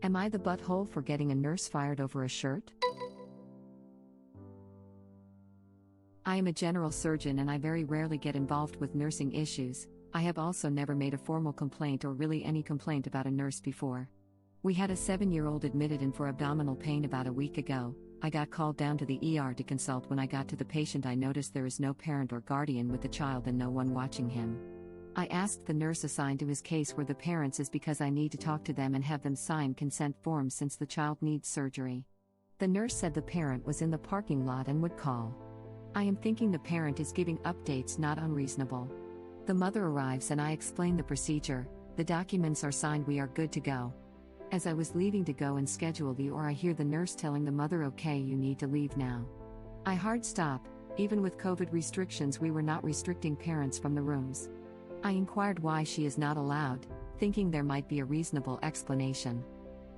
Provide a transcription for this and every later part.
Am I the butthole for getting a nurse fired over a shirt? I am a general surgeon and I very rarely get involved with nursing issues. I have also never made a formal complaint or really any complaint about a nurse before. We had a 7-year-old admitted in for abdominal pain about a week ago. I got called down to the ER to consult. When I got to the patient, I noticed there is no parent or guardian with the child and no one watching him. I asked the nurse assigned to his case where the parents is because I need to talk to them and have them sign consent forms since the child needs surgery. The nurse said the parent was in the parking lot and would call. I am thinking the parent is giving updates, not unreasonable. The mother arrives and I explain the procedure. The documents are signed, we are good to go. As I was leaving to go and schedule the OR, I hear the nurse telling the mother, okay, you need to leave now. I hard stop. Even with COVID restrictions, we were not restricting parents from the rooms. I inquired why she is not allowed, thinking there might be a reasonable explanation.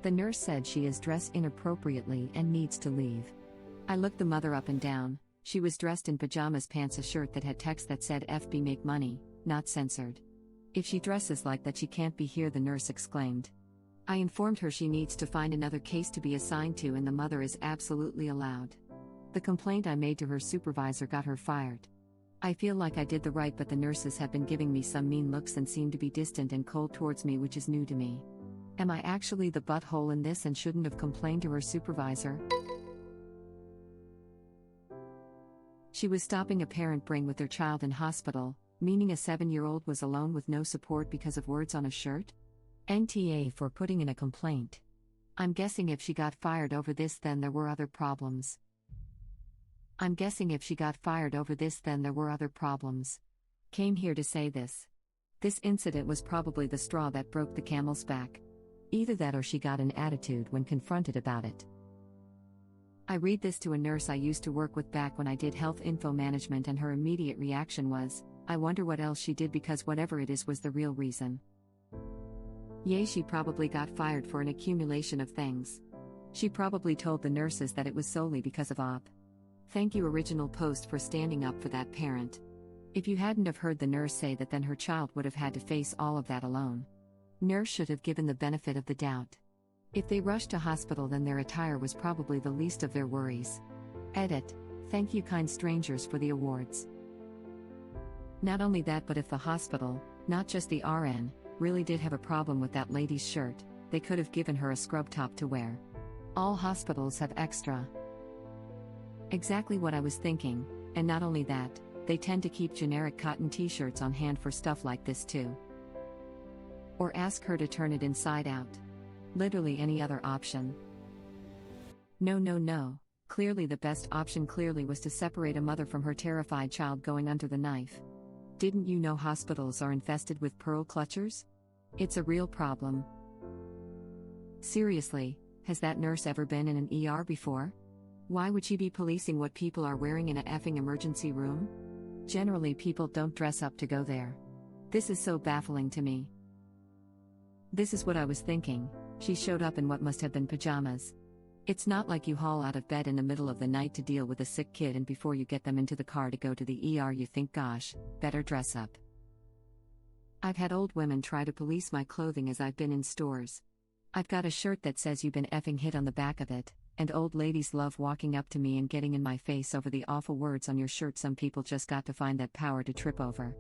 The nurse said she is dressed inappropriately and needs to leave. I looked the mother up and down. She was dressed in pajamas, pants, a shirt that had text that said FB make money, not censored. If she dresses like that, she can't be here, the nurse exclaimed. I informed her she needs to find another case to be assigned to and the mother is absolutely allowed. The complaint I made to her supervisor got her fired. I feel like I did the right, but the nurses have been giving me some mean looks and seem to be distant and cold towards me, which is new to me. Am I actually the butthole in this and shouldn't have complained to her supervisor? She was stopping a parent bring with their child in hospital, meaning a 7-year-old was alone with no support because of words on a shirt? NTA for putting in a complaint. I'm guessing if she got fired over this, then there were other problems. Came here to say this. This incident was probably the straw that broke the camel's back. Either that or she got an attitude when confronted about it. I read this to a nurse I used to work with back when I did health info management, and her immediate reaction was, I wonder what else she did, because whatever it is was the real reason. Yay, she probably got fired for an accumulation of things. She probably told the nurses that it was solely because of op. Thank you, original post, for standing up for that parent. If you hadn't have heard the nurse say that, then her child would have had to face all of that alone. Nurse should have given the benefit of the doubt. If they rushed to hospital, then their attire was probably the least of their worries. Edit. Thank you, kind strangers, for the awards. Not only that, but if the hospital, not just the RN, really did have a problem with that lady's shirt, they could have given her a scrub top to wear. All hospitals have extra. Exactly what I was thinking, and not only that, they tend to keep generic cotton t-shirts on hand for stuff like this too. Or ask her to turn it inside out. Literally any other option. No. Clearly the best option was to separate a mother from her terrified child going under the knife. Didn't you know hospitals are infested with pearl clutchers? It's a real problem. Seriously, has that nurse ever been in an ER before? Why would she be policing what people are wearing in a effing emergency room? Generally, people don't dress up to go there. This is so baffling to me. This is what I was thinking. She showed up in what must have been pajamas. It's not like you haul out of bed in the middle of the night to deal with a sick kid, and before you get them into the car to go to the ER you think, gosh, better dress up. I've had old women try to police my clothing as I've been in stores. I've got a shirt that says you've been effing hit on the back of it, and old ladies love walking up to me and getting in my face over the awful words on your shirt. Some people just got to find that power to trip over.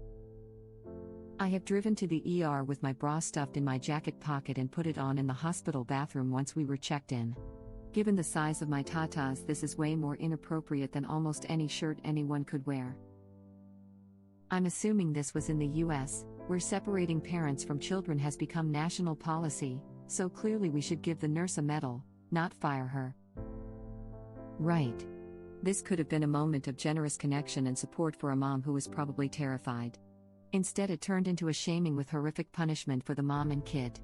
I have driven to the ER with my bra stuffed in my jacket pocket and put it on in the hospital bathroom once we were checked in. Given the size of my tatas, this is way more inappropriate than almost any shirt anyone could wear. I'm assuming this was in the US, where separating parents from children has become national policy, so clearly we should give the nurse a medal, not fire her. Right. This could have been a moment of generous connection and support for a mom who was probably terrified. Instead, it turned into a shaming with horrific punishment for the mom and kid.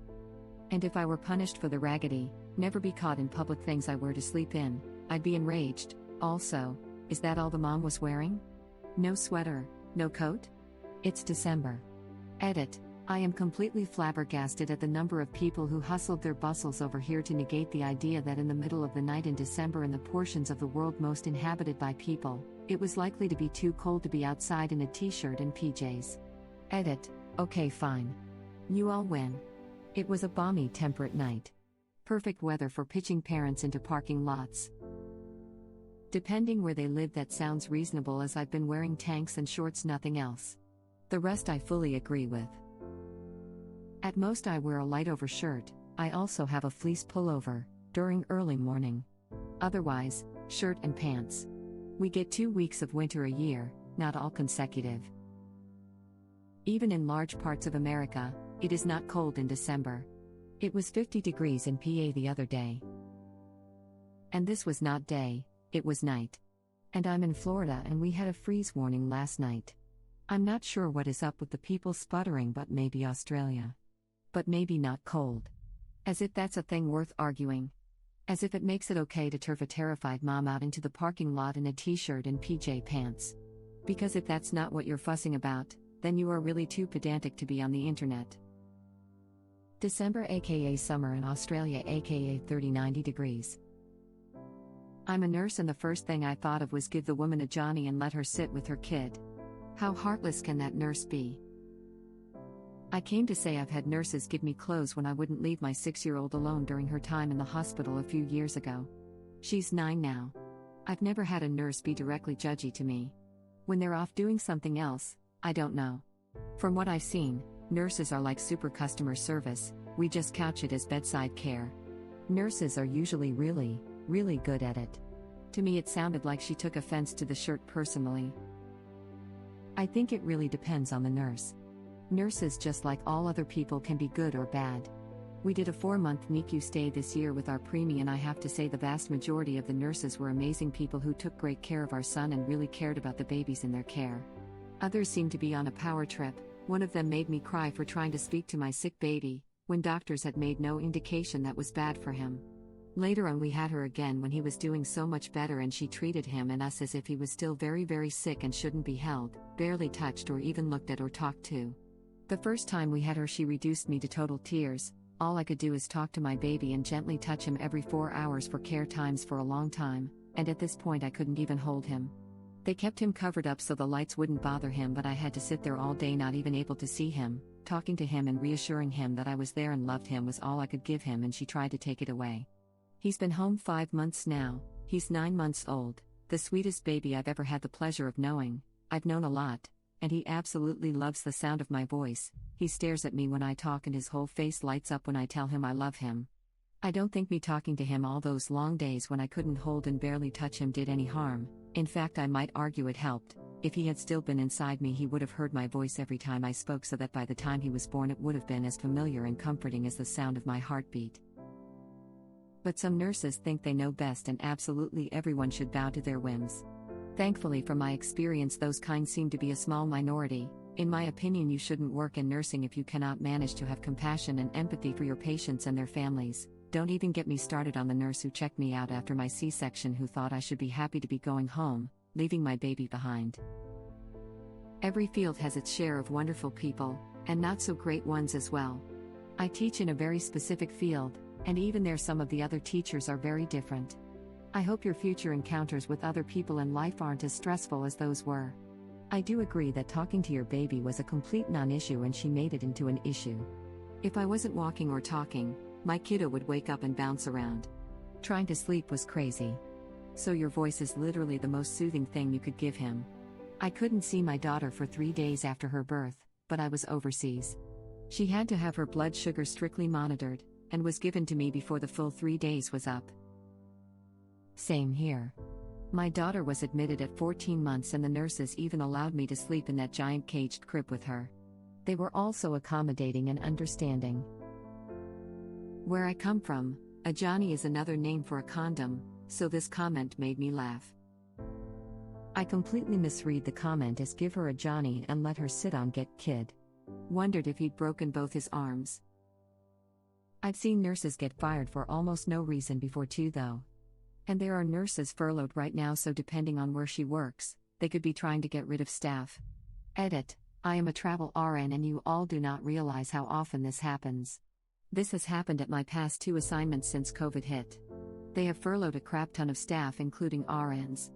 And if I were punished for the raggedy, never be caught in public things I wear to sleep in, I'd be enraged. Also, is that all the mom was wearing? No sweater, no coat? It's December. Edit. I am completely flabbergasted at the number of people who hustled their bustles over here to negate the idea that in the middle of the night in December, in the portions of the world most inhabited by people, it was likely to be too cold to be outside in a t-shirt and PJs. Edit. Okay, fine. You all win. It was a balmy, temperate night. Perfect weather for pitching parents into parking lots. Depending where they live, that sounds reasonable, as I've been wearing tanks and shorts, nothing else. The rest I fully agree with. At most I wear a light over shirt. I also have a fleece pullover during early morning. Otherwise, shirt and pants. We get 2 weeks of winter a year, not all consecutive. Even in large parts of America, it is not cold in December. It was 50 degrees in PA the other day. And this was not day, it was night. And I'm in Florida and we had a freeze warning last night. I'm not sure what is up with the people sputtering, but maybe Australia. But maybe not cold. As if that's a thing worth arguing. As if it makes it okay to turf a terrified mom out into the parking lot in a t-shirt and PJ pants. Because if that's not what you're fussing about, then you are really too pedantic to be on the internet. December aka summer in Australia aka 30-90 degrees. I'm a nurse and the first thing I thought of was give the woman a Johnny and let her sit with her kid. How heartless can that nurse be? I came to say I've had nurses give me clothes when I wouldn't leave my 6-year-old alone during her time in the hospital a few years ago. She's 9 now. I've never had a nurse be directly judgy to me. When they're off doing something else, I don't know. From what I've seen, nurses are like super customer service, we just couch it as bedside care. Nurses are usually really, really good at it. To me it sounded like she took offense to the shirt personally. I think it really depends on the nurse. Nurses, just like all other people, can be good or bad. We did a 4-month NICU stay this year with our preemie, and I have to say the vast majority of the nurses were amazing people who took great care of our son and really cared about the babies in their care. Others seemed to be on a power trip. One of them made me cry for trying to speak to my sick baby, when doctors had made no indication that was bad for him. Later on we had her again when he was doing so much better, and she treated him and us as if he was still very, very sick and shouldn't be held, barely touched or even looked at or talked to. The first time we had her she reduced me to total tears. All I could do is talk to my baby and gently touch him every 4 hours for care times for a long time, and at this point I couldn't even hold him. They kept him covered up so the lights wouldn't bother him, but I had to sit there all day not even able to see him. Talking to him and reassuring him that I was there and loved him was all I could give him, and she tried to take it away. He's been home 5 months now. He's 9 months old, the sweetest baby I've ever had the pleasure of knowing. I've known a lot. And he absolutely loves the sound of my voice. He stares at me when I talk and his whole face lights up when I tell him I love him. I don't think me talking to him all those long days when I couldn't hold and barely touch him did any harm. In fact, I might argue it helped. If he had still been inside me, he would have heard my voice every time I spoke, so that by the time he was born it would have been as familiar and comforting as the sound of my heartbeat. But some nurses think they know best, and absolutely everyone should bow to their whims. Thankfully, from my experience, those kind seem to be a small minority. In my opinion, you shouldn't work in nursing if you cannot manage to have compassion and empathy for your patients and their families. Don't even get me started on the nurse who checked me out after my C-section, who thought I should be happy to be going home, leaving my baby behind. Every field has its share of wonderful people, and not so great ones as well. I teach in a very specific field, and even there some of the other teachers are very different. I hope your future encounters with other people in life aren't as stressful as those were. I do agree that talking to your baby was a complete non-issue, and she made it into an issue. If I wasn't walking or talking, my kiddo would wake up and bounce around. Trying to sleep was crazy. So your voice is literally the most soothing thing you could give him. I couldn't see my daughter for 3 days after her birth, but I was overseas. She had to have her blood sugar strictly monitored, and was given to me before the full 3 days was up. Same here. My daughter was admitted at 14 months, and the nurses even allowed me to sleep in that giant caged crib with her. They were also accommodating and understanding. Where I come from, a Johnny is another name for a condom, so this comment made me laugh. I completely misread the comment as give her a Johnny and let her sit on get kid. Wondered if he'd broken both his arms. I've seen nurses get fired for almost no reason before too, though. And there are nurses furloughed right now, so depending on where she works, they could be trying to get rid of staff. Edit: I am a travel RN and you all do not realize how often this happens. This has happened at my past 2 assignments since COVID hit. They have furloughed a crap ton of staff, including RNs.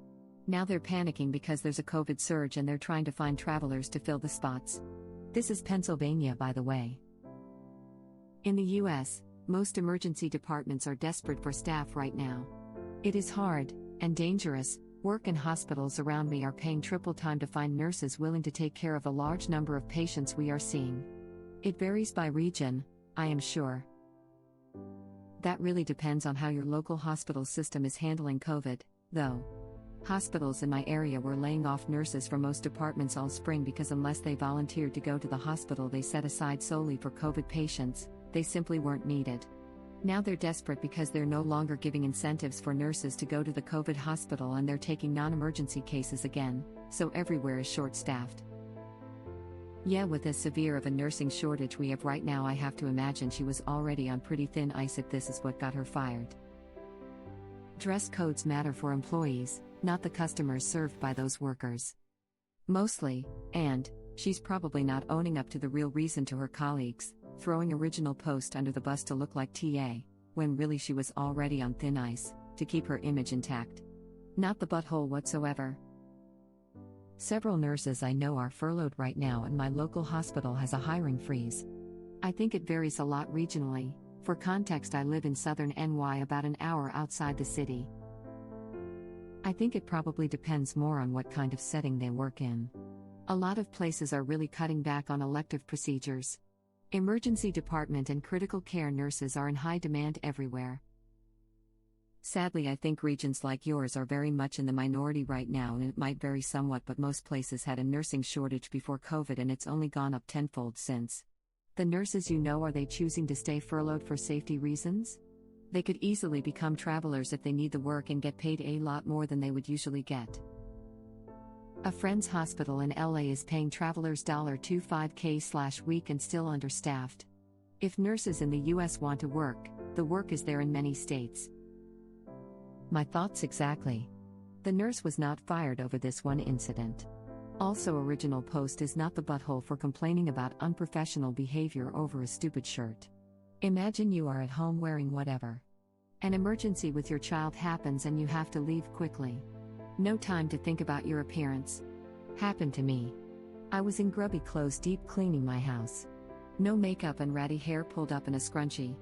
Now they're panicking because there's a COVID surge and they're trying to find travelers to fill the spots. This is Pennsylvania, by the way. In the US, Most emergency departments are desperate for staff right now. It is hard and dangerous. Work in hospitals around me are paying triple time to find nurses willing to take care of the large number of patients we are seeing. It varies by region, I am sure. That really depends on how your local hospital system is handling COVID, though. Hospitals in my area were laying off nurses from most departments all spring because unless they volunteered to go to the hospital they set aside solely for COVID patients, they simply weren't needed. Now they're desperate because they're no longer giving incentives for nurses to go to the COVID hospital and they're taking non-emergency cases again, so everywhere is short-staffed. Yeah, with as severe of a nursing shortage we have right now, I have to imagine she was already on pretty thin ice if this is what got her fired. Dress codes matter for employees, not the customers served by those workers. Mostly, and she's probably not owning up to the real reason to her colleagues, throwing original post under the bus to look like TA, when really she was already on thin ice, to keep her image intact. Not the butthole whatsoever. Several nurses I know are furloughed right now and my local hospital has a hiring freeze. I think it varies a lot regionally. For context, I live in southern NY, about an hour outside the city. I think it probably depends more on what kind of setting they work in. A lot of places are really cutting back on elective procedures. Emergency department and critical care nurses are in high demand everywhere. Sadly, I think regions like yours are very much in the minority right now, and it might vary somewhat, but most places had a nursing shortage before COVID and it's only gone up tenfold since. The nurses you know, are they choosing to stay furloughed for safety reasons? They could easily become travelers if they need the work and get paid a lot more than they would usually get. A friend's hospital in LA is paying travelers $25K/week and still understaffed. If nurses in the US want to work, the work is there in many states. My thoughts exactly. The nurse was not fired over this one incident. Also, original post is not the butthole for complaining about unprofessional behavior over a stupid shirt. Imagine you are at home wearing whatever. An emergency with your child happens and you have to leave quickly. No time to think about your appearance. Happened to me. I was in grubby clothes deep cleaning my house. No makeup and ratty hair pulled up in a scrunchie.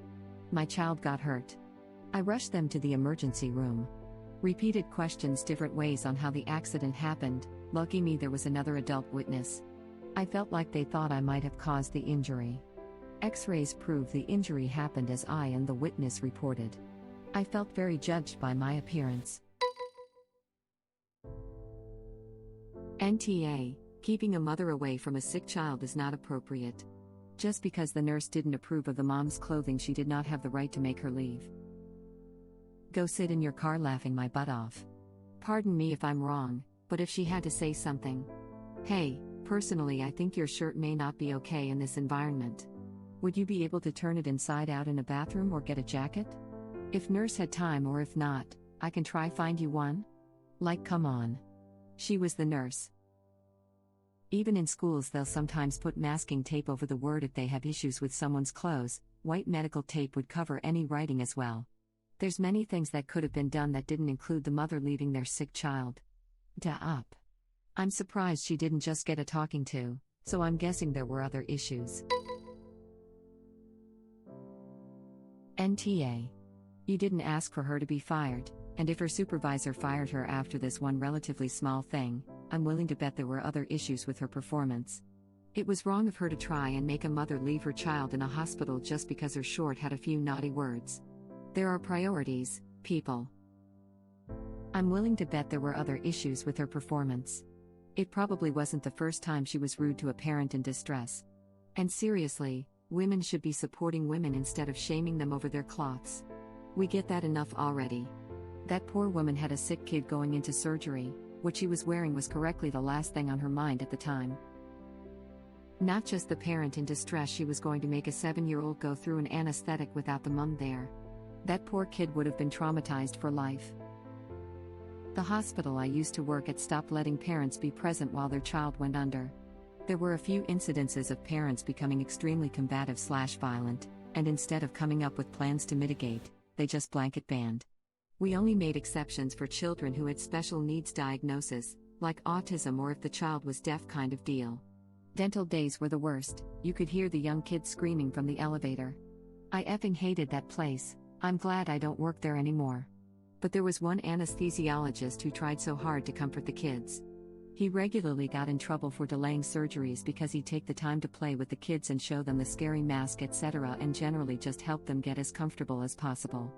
My child got hurt. I rushed them to the emergency room. Repeated questions different ways on how the accident happened. Lucky me, there was another adult witness. I felt like they thought I might have caused the injury. X-rays proved the injury happened as I and the witness reported. I felt very judged by my appearance. NTA, keeping a mother away from a sick child is not appropriate. Just because the nurse didn't approve of the mom's clothing, she did not have the right to make her leave. Go sit in your car laughing my butt off. Pardon me if I'm wrong, but if she had to say something. Hey, personally I think your shirt may not be okay in this environment. Would you be able to turn it inside out in a bathroom or get a jacket? If nurse had time, or if not, I can try find you one? Like, come on. She was the nurse. Even in schools they'll sometimes put masking tape over the word if they have issues with someone's clothes. White medical tape would cover any writing as well. There's many things that could have been done that didn't include the mother leaving their sick child. Duh up. I'm surprised she didn't just get a talking to, so I'm guessing there were other issues. NTA. You didn't ask for her to be fired, and if her supervisor fired her after this one relatively small thing, I'm willing to bet there were other issues with her performance. It was wrong of her to try and make a mother leave her child in a hospital just because her short had a few naughty words. There are priorities, people. I'm willing to bet there were other issues with her performance. It probably wasn't the first time she was rude to a parent in distress. And seriously, women should be supporting women instead of shaming them over their cloths. We get that enough already. That poor woman had a sick kid going into surgery. What she was wearing was correctly the last thing on her mind at the time. Not just the parent in distress, she was going to make a 7-year-old go through an anesthetic without the mom there. That poor kid would have been traumatized for life. The hospital I used to work at stopped letting parents be present while their child went under. There were a few incidences of parents becoming extremely combative/violent, and instead of coming up with plans to mitigate, they just blanket banned. We only made exceptions for children who had special needs diagnosis, like autism or if the child was deaf kind of deal. Dental days were the worst. You could hear the young kids screaming from the elevator. I effing hated that place. I'm glad I don't work there anymore. But there was one anesthesiologist who tried so hard to comfort the kids. He regularly got in trouble for delaying surgeries because he'd take the time to play with the kids and show them the scary mask, etc., and generally just help them get as comfortable as possible.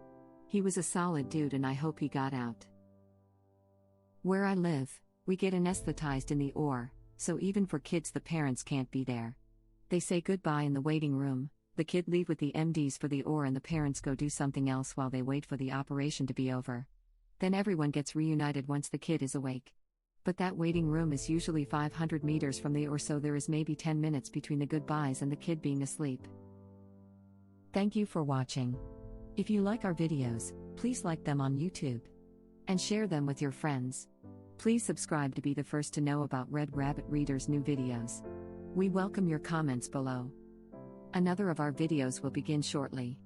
He was a solid dude and I hope he got out. Where I live, we get anesthetized in the OR, so even for kids the parents can't be there. They say goodbye in the waiting room, the kid leave with the MDs for the OR and the parents go do something else while they wait for the operation to be over. Then everyone gets reunited once the kid is awake. But that waiting room is usually 500 meters from the OR, so there is maybe 10 minutes between the goodbyes and the kid being asleep. Thank you for watching. If you like our videos, please like them on YouTube. And share them with your friends. Please subscribe to be the first to know about Red Rabbit Reader's new videos. We welcome your comments below. Another of our videos will begin shortly.